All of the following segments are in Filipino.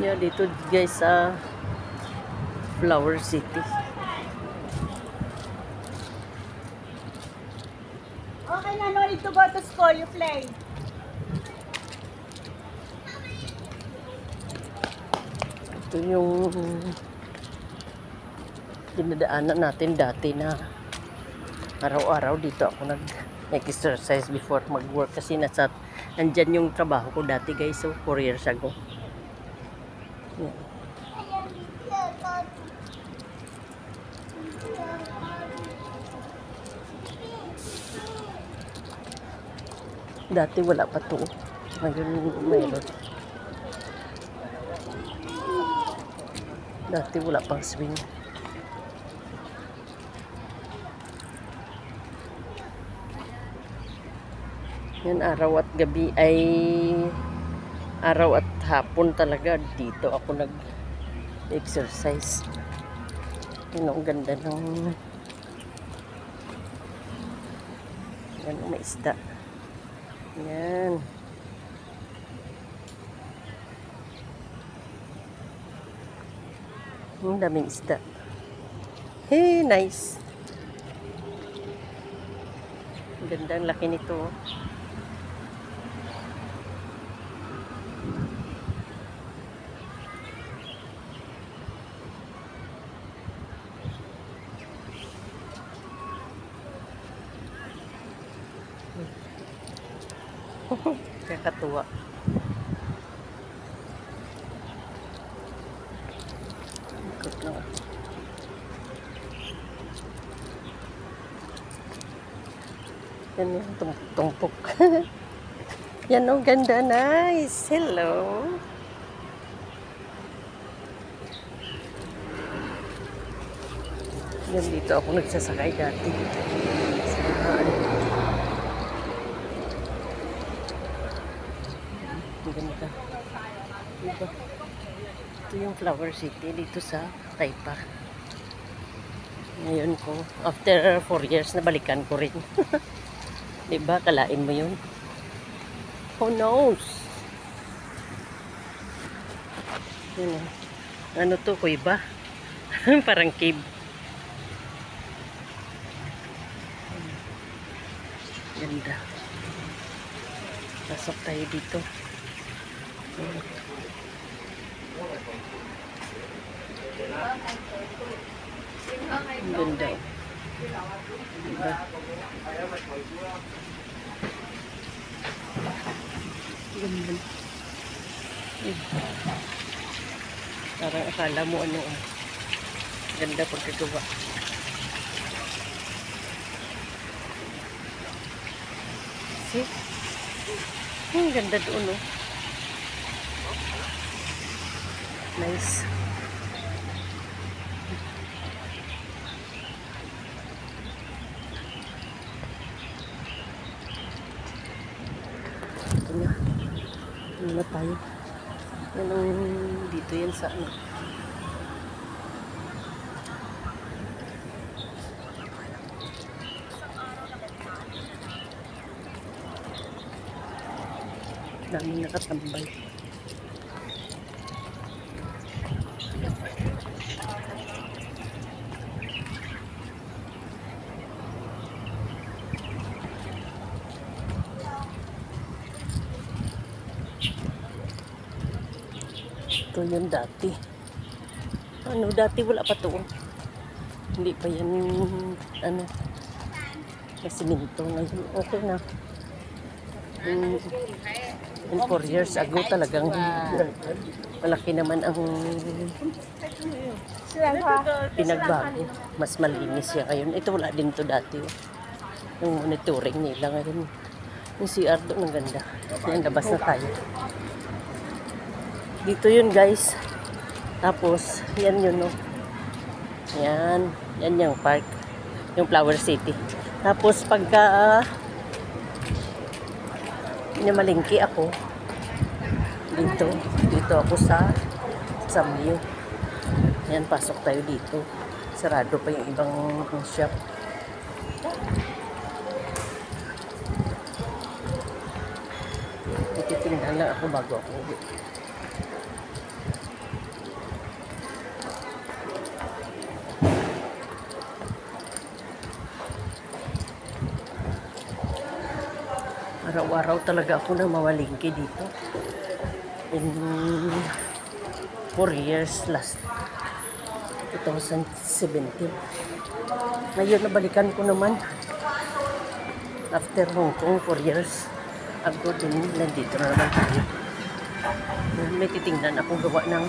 Yeah, dito guys sa Flower City. Okay na, no need to go to school, you play. Ito yung dinadaanan natin dati na araw-araw dito ako nag-exercise before mag-work kasi nandyan yung trabaho ko dati guys, so 4 years ago. Yeah. Dati wala pa to. Ngayon mayroon. Dati wala pang swing. Yan, araw at gabi ay araw at hapon talaga dito ako nag-exercise. Yan, ang ganda ng yan, may isda. Yan. Ang daming isda. Hey, nice. Ang ganda, ang laki nito. Kakatuwa. Ikot lang. Yan yung tumpok. Yan ang ganda, nice. Hello. Yan, dito ako nagsasakay dati. Ang ganda. Diba? Ito yung Flower City dito sa Taypa. Ngayon ko, after 4 years, nabalikan ko rin. Diba? Kalain mo yun? Who knows? Yun, ano to, kuiba? Parang cave. Ganda. Pasok tayo dito. Ang ganda. Diba? Ganda. Parang akala mo ano. Ganda pagkagawa. See? Ang ganda doon, no? Nice. Ito na. Ano na tayo? Dito yan sa ano? Daming nakatambay. Ito yung dati. Ano, dati wala pa to. Hindi pa yan ano, na siminto. Ngayon, okay na. In 4 years ago talagang malaki naman ang pinagbago. Mas malinis siya ngayon. Ito wala din to dati. Yung monitoring nila ngayon. Yung CR doon ang ganda. Yan, labas na tayo. Dito yun guys. Tapos, yan yun, no. Yan. Yan yung park. Yung Flower City. Tapos, pagka namalingki ako, dito ako sa Samyo. Yan, pasok tayo dito. Sarado pa yung ibang shop. Ititingnan lang ako bago ako uwi. Araw-araw talaga ako na mawalingki dito. In 4 years last 2017. Ngayon nabalikan ko naman. After Hong Kong 4 years ago din, nandito na naman tayo. May titingnan akong gawa ng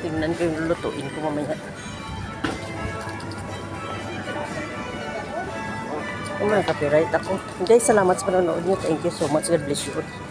tingnan ko yung lutuin ko mamaya. Mga copyright ako. Guys, salamat sa panonood niyo. Thank you so much. God bless you.